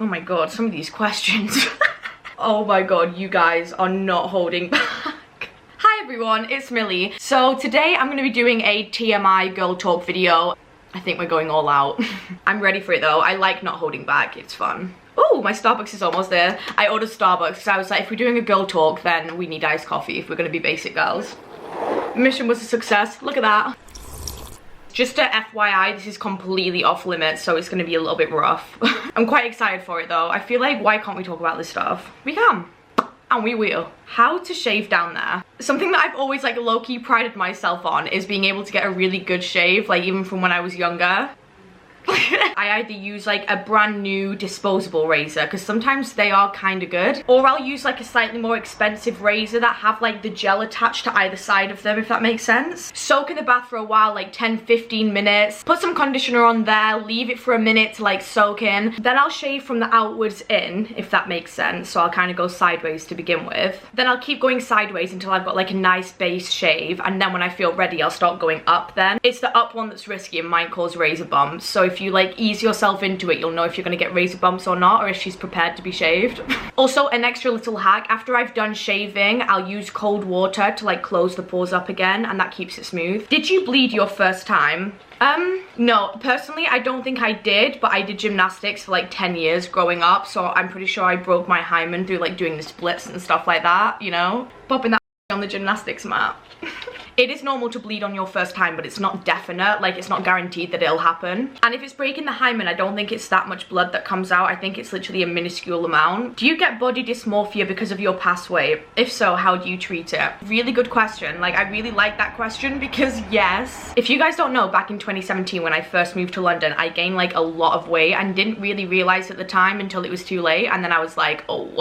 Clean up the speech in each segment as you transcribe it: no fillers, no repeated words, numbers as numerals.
Oh my god, some of these questions. Oh my god, you guys are not holding back. Hi everyone, it's Millie. So today I'm going to be doing a TMI girl talk video. I think we're going all out. I'm ready for it though. I like not holding back, it's fun. Oh, my Starbucks is almost there. I ordered Starbucks because I was like, if we're doing a girl talk, then we need iced coffee if we're going to be basic girls. Mission was a success, look at that. Just a FYI, this is completely off limits, so it's gonna be a little bit rough. I'm quite excited for it though. I feel like, why can't we talk about this stuff? We can. And we will. How to shave down there. Something that I've always like low-key prided myself on is being able to get a really good shave, like even from when I was younger. I either use like a brand new disposable razor, because sometimes they are kind of good, or I'll use like a slightly more expensive razor that have like the gel attached to either side of them, if that makes sense. Soak in the bath for a while, like 10-15 minutes, put some conditioner on there, leave it for a minute to like soak in, then I'll shave from the outwards in, if that makes sense. So I'll kind of go sideways to begin with, then I'll keep going sideways until I've got like a nice base shave, and then when I feel ready I'll start going up. Then it's the up one that's risky and might cause razor bumps, so if you like ease yourself into it, you'll know if you're going to get razor bumps or not, or if she's prepared to be shaved. Also, an extra little hack, after I've done shaving, I'll use cold water to like close the pores up again, and that keeps it smooth. Did you bleed your first time? No, personally I don't think I did, but I did gymnastics for like 10 years growing up, so I'm pretty sure I broke my hymen through like doing the splits and stuff like that, you know, popping that on the gymnastics mat. It is normal to bleed on your first time, but it's not definite, like it's not guaranteed that it'll happen. And if it's breaking the hymen, I don't think it's that much blood that comes out. I think it's literally a minuscule amount. Do you get body dysmorphia because of your past weight? If so, how do you treat it? Really good question. Like, I really like that question because yes. If you guys don't know, back in 2017 when I first moved to London, I gained like a lot of weight and didn't really realize at the time until it was too late. And then I was like, oh,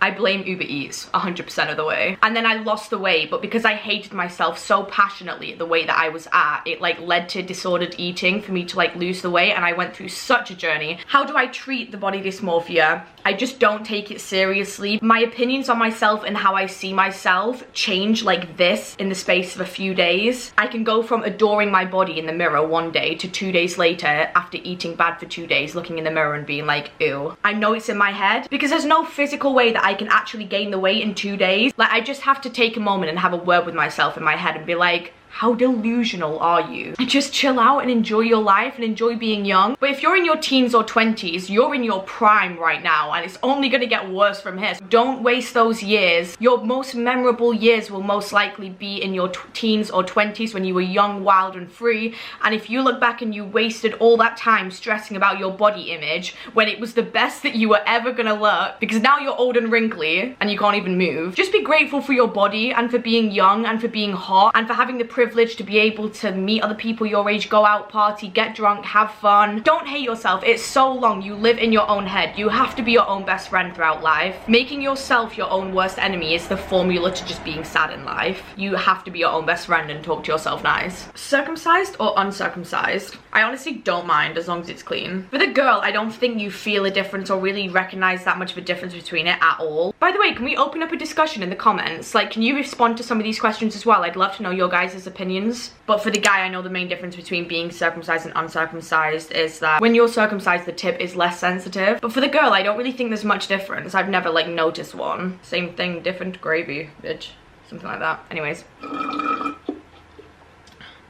I blame Uber Eats 100% of the way. And then I lost the weight, but because I hated myself so passionately at the weight that I was at, it like led to disordered eating for me to like lose the weight, and I went through such a journey. How do I treat the body dysmorphia? I just don't take it seriously. My opinions on myself and how I see myself change like this in the space of a few days. I can go from adoring my body in the mirror one day to 2 days later, after eating bad for 2 days, looking in the mirror and being like, ew. I know it's in my head because there's no physical way that I can actually gain the weight in 2 days. Like, I just have to take a moment and have a word with myself in my head and be like, how delusional are you? Just chill out and enjoy your life and enjoy being young. But if you're in your teens or 20s, you're in your prime right now, and it's only gonna get worse from here. So don't waste those years. Your most memorable years will most likely be in your teens or 20s when you were young, wild and free. And if you look back and you wasted all that time stressing about your body image when it was the best that you were ever gonna look, because now you're old and wrinkly and you can't even move. Just be grateful for your body and for being young and for being hot and for having the privilege to be able to meet other people your age, go out, party, get drunk, have fun. Don't hate yourself. It's so long. You live in your own head. You have to be your own best friend throughout life. Making yourself your own worst enemy is the formula to just being sad in life. You have to be your own best friend and talk to yourself nice. Circumcised or uncircumcised? I honestly don't mind as long as it's clean. For the girl, I don't think you feel a difference or really recognize that much of a difference between it at all. By the way, can we open up a discussion in the comments? Like, can you respond to some of these questions as well? I'd love to know your guys' opinions. But for the guy, I know the main difference between being circumcised and uncircumcised is that when you're circumcised, the tip is less sensitive. But for the girl, I don't really think there's much difference. I've never like noticed one. Same thing, different gravy, bitch. Something like that. Anyways.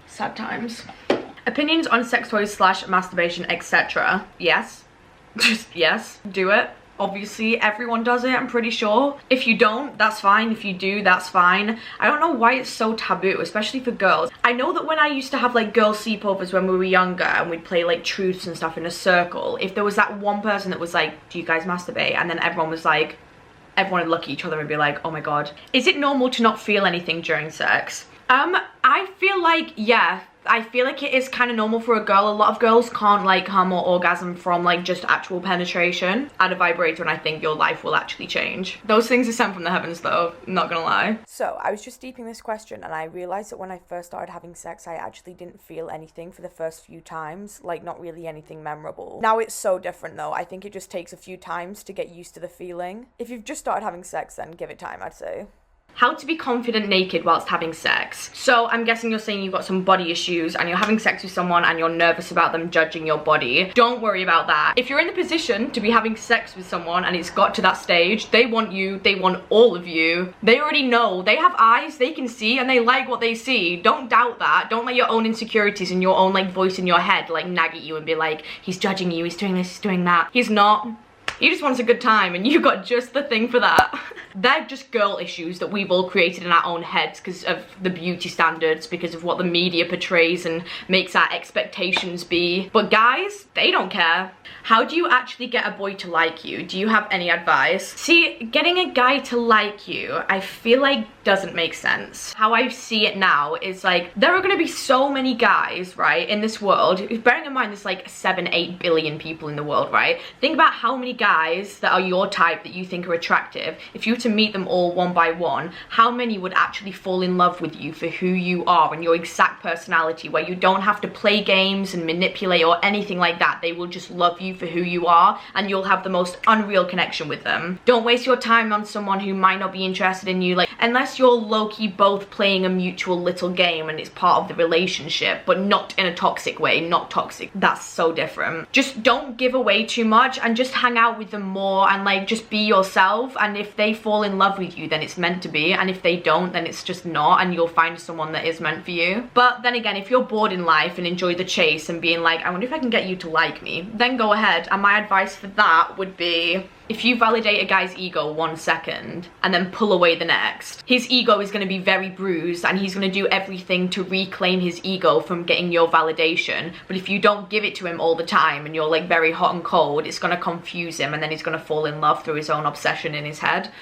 Sad times. Opinions on sex toys / masturbation, etc. Yes. Just yes. Do it. Obviously, everyone does it, I'm pretty sure. If you don't, that's fine. If you do, that's fine. I don't know why it's so taboo, especially for girls. I know that when I used to have like girl sleepovers when we were younger and we'd play like truths and stuff in a circle, if there was that one person that was like, do you guys masturbate? And then everyone was like, everyone would look at each other and be like, oh my god. Is it normal to not feel anything during sex? I feel like, yeah. I feel like it is kind of normal for a girl. A lot of girls can't like come or orgasm from like just actual penetration. Add a vibrator and I think your life will actually change. Those things are sent from the heavens though, not gonna lie. So I was just deeping this question and I realized that when I first started having sex, I actually didn't feel anything for the first few times, like not really anything memorable. Now it's so different though. I think it just takes a few times to get used to the feeling. If you've just started having sex, then give it time, I'd say. How to be confident naked whilst having sex. So I'm guessing you're saying you've got some body issues and you're having sex with someone and you're nervous about them judging your body. Don't worry about that. If you're in the position to be having sex with someone and it's got to that stage, they want you, they want all of you. They already know, they have eyes, they can see, and they like what they see. Don't doubt that. Don't let your own insecurities and your own like voice in your head like nag at you and be like, he's judging you, he's doing this, he's doing that. He's not. He just wants a good time and you got just the thing for that. They're just girl issues that we've all created in our own heads because of the beauty standards, because of what the media portrays and makes our expectations be. But guys, they don't care. How do you actually get a boy to like you? Do you have any advice? See, getting a guy to like you, I feel like doesn't make sense. How I see it now is like, there are gonna be so many guys, right, in this world. Bearing in mind there's like 7-8 billion people in the world, right? Think about how many guys that are your type that you think are attractive. If you were to meet them all one by one, how many would actually fall in love with you for who you are and your exact personality, where you don't have to play games and manipulate or anything like that? They will just love you for who you are and you'll have the most unreal connection with them. Don't waste your time on someone who might not be interested in you, like, unless you're low-key both playing a mutual little game and it's part of the relationship, but not in a toxic way. Not toxic, that's so different. Just don't give away too much and just hang out with them more and like just be yourself, and if they fall in love with you then it's meant to be, and if they don't then it's just not, and you'll find someone that is meant for you. But then again, if you're bored in life and enjoy the chase and being like, I wonder if I can get you to like me, then go ahead. And my advice for that would be, if you validate a guy's ego 1 second and then pull away the next, his ego is going to be very bruised and he's going to do everything to reclaim his ego from getting your validation. But if you don't give it to him all the time and you're like very hot and cold, it's going to confuse him and then he's going to fall in love through his own obsession in his head.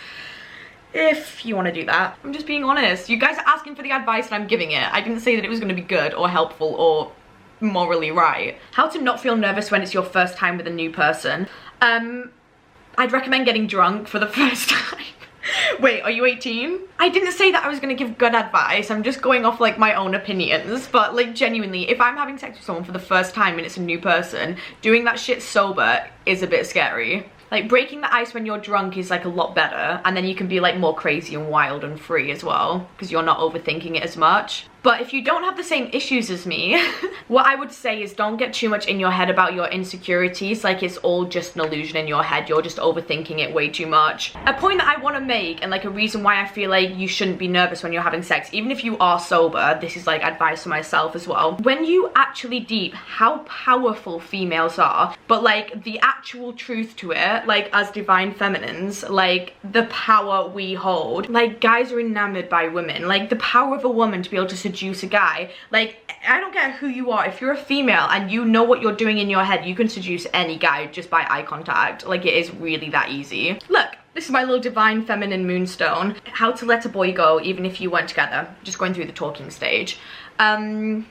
If you want to do that. I'm just being honest. You guys are asking for the advice and I'm giving it. I didn't say that it was going to be good or helpful or morally right. How to not feel nervous when it's your first time with a new person. I'd recommend getting drunk for the first time. Wait, are you 18? I didn't say that I was gonna give good advice. I'm just going off like my own opinions. But like genuinely, if I'm having sex with someone for the first time and it's a new person, doing that shit sober is a bit scary. Like breaking the ice when you're drunk is like a lot better, and then you can be like more crazy and wild and free as well because you're not overthinking it as much. But if you don't have the same issues as me, what I would say is don't get too much in your head about your insecurities. Like it's all just an illusion in your head. You're just overthinking it way too much. A point that I want to make, and like a reason why I feel like you shouldn't be nervous when you're having sex, even if you are sober, this is like advice for myself as well. When you actually deep how powerful females are, but like the actual truth to it, like as divine feminines, like the power we hold, like guys are enamored by women. Like the power of a woman to be able to seduce a guy, like I don't care who you are, if you're a female and you know what you're doing in your head, you can seduce any guy just by eye contact. Like it is really that easy. Look, this is my little divine feminine moonstone. How to let a boy go even if you weren't together. Just going through the talking stage.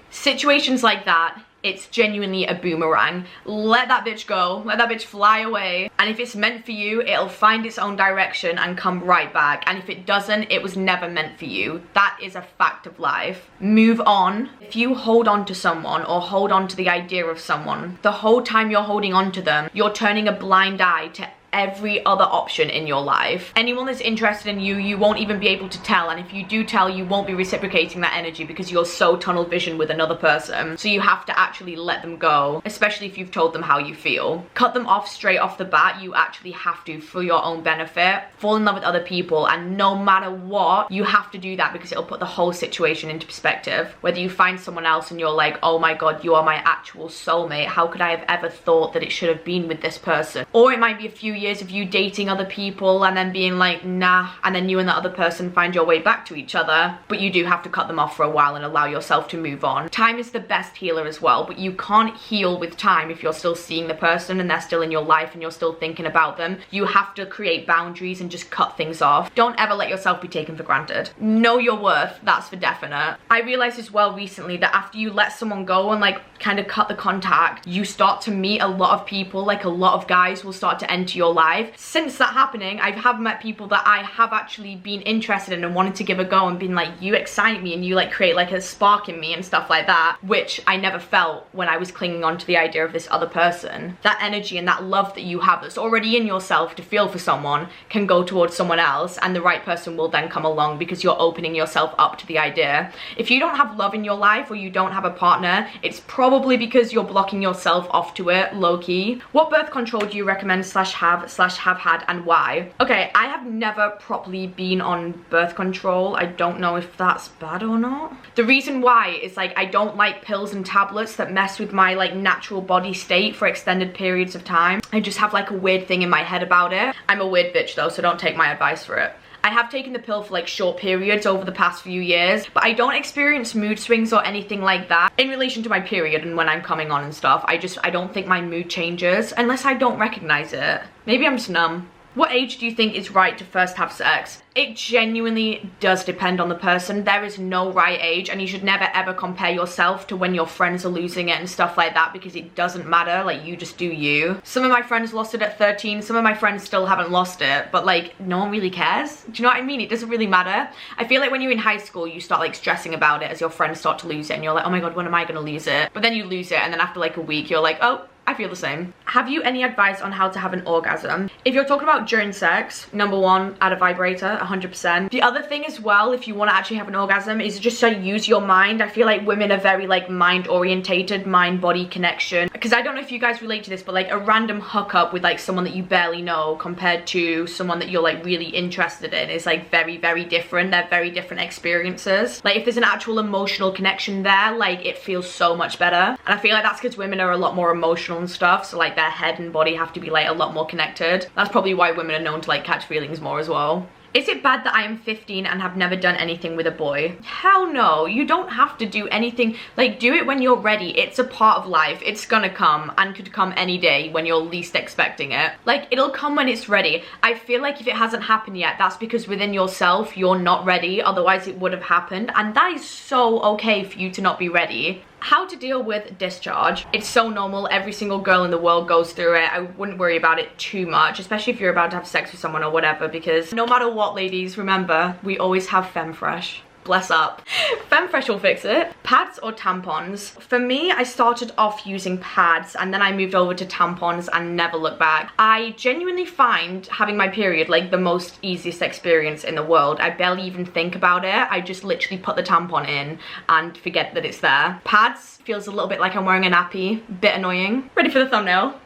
Situations like that, it's genuinely a boomerang. Let that bitch go, let that bitch fly away, and if it's meant for you, it'll find its own direction and come right back, and if it doesn't, it was never meant for you. That is a fact of life. Move on. If you hold on to someone or hold on to the idea of someone, the whole time you're holding on to them, you're turning a blind eye to every other option in your life. Anyone that's interested in you, you won't even be able to tell, and if you do tell, you won't be reciprocating that energy because you're so tunnel vision with another person. So you have to actually let them go, especially if you've told them how you feel. Cut them off straight off the bat. You actually have to, for your own benefit. Fall in love with other people, and no matter what, you have to do that because it'll put the whole situation into perspective. Whether you find someone else and you're like, oh my god, you are my actual soulmate, how could I have ever thought that it should have been with this person? Or it might be a few years of you dating other people and then being like, nah, and then you and the other person find your way back to each other, but you do have to cut them off for a while and allow yourself to move on. Time is the best healer as well, but you can't heal with time if you're still seeing the person and they're still in your life and you're still thinking about them. You have to create boundaries and just cut things off. Don't ever let yourself be taken for granted. Know your worth, that's for definite. I realized as well recently that after you let someone go and like kind of cut the contact, you start to meet a lot of people, like a lot of guys will start to enter your your life. Since that happening, I have met people that I have actually been interested in and wanted to give a go and been like, you excite me and you like create like a spark in me and stuff like that, which I never felt when I was clinging on to the idea of this other person. That energy and that love that you have that's already in yourself to feel for someone can go towards someone else, and the right person will then come along because you're opening yourself up to the idea. If you don't have love in your life or you don't have a partner, it's probably because you're blocking yourself off to it, low-key. What birth control do you recommend /have had, and why? Okay, I have never properly been on birth control. I don't know if that's bad or not. The reason why is like I don't like pills and tablets that mess with my like natural body state for extended periods of time. I just have like a weird thing in my head about it. I'm a weird bitch though, so don't take my advice for it. I have taken the pill for like short periods over the past few years, but I don't experience mood swings or anything like that in relation to my period and when I'm coming on and stuff. I don't think my mood changes unless I don't recognize it. Maybe I'm just numb. What age do you think is right to first have sex? It genuinely does depend on the person. There is no right age, and you should never ever compare yourself to when your friends are losing it and stuff like that, because it doesn't matter. Like, you just do you. Some of my friends lost it at 13. Some of my friends still haven't lost it, but like no one really cares. Do you know what I mean? It doesn't really matter. I feel like when you're in high school, you start like stressing about it as your friends start to lose it, and you're like, oh my god, when am I gonna lose it? But then you lose it, and then after like a week, you're like, oh, I feel the same. Have you any advice on how to have an orgasm? If you're talking about during sex, number one, add a vibrator, 100%. The other thing as well, if you want to actually have an orgasm, is just to use your mind. I feel like women are very like mind orientated, mind-body connection. Because I don't know if you guys relate to this, but like a random hookup with like someone that you barely know compared to someone that you're like really interested in is like very, very different. They're very different experiences. Like if there's an actual emotional connection there, like it feels so much better. And I feel like that's because women are a lot more emotional and stuff, so like their head and body have to be like a lot more connected. That's probably why women are known to like catch feelings more as well. Is it bad that I am 15 and have never done anything with a boy? Hell no, you don't have to do anything. Like, do it when you're ready. It's a part of life. It's gonna come, and could come any day when you're least expecting it. Like, it'll come when it's ready. I feel like if it hasn't happened yet, that's because within yourself, you're not ready. Otherwise, it would have happened. And that is so okay for you to not be ready. How to deal with discharge. It's so normal. Every single girl in the world goes through it. I wouldn't worry about it too much, especially if you're about to have sex with someone or whatever, because no matter what, ladies, remember, we always have femme fresh. Bless up. Femme fresh will fix it. Pads or tampons? For me, I started off using pads and then I moved over to tampons and never looked back. I genuinely find having my period like the most easiest experience in the world. I barely even think about it. I just literally put the tampon in and forget that it's there. Pads feels a little bit like I'm wearing a nappy. Bit annoying. Ready for the thumbnail?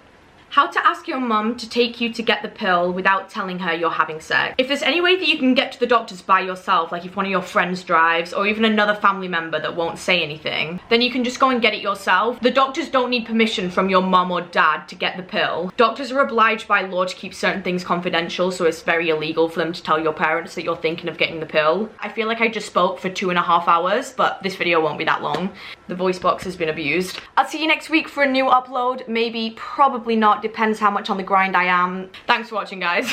How to ask your mum to take you to get the pill without telling her you're having sex. If there's any way that you can get to the doctors by yourself, like if one of your friends drives or even another family member that won't say anything, then you can just go and get it yourself. The doctors don't need permission from your mum or dad to get the pill. Doctors are obliged by law to keep certain things confidential, so it's very illegal for them to tell your parents that you're thinking of getting the pill. I feel like I just spoke for 2.5 hours, but this video won't be that long. The voice box has been abused. I'll see you next week for a new upload. Maybe, probably not. Depends how much on the grind I am. Thanks for watching, guys.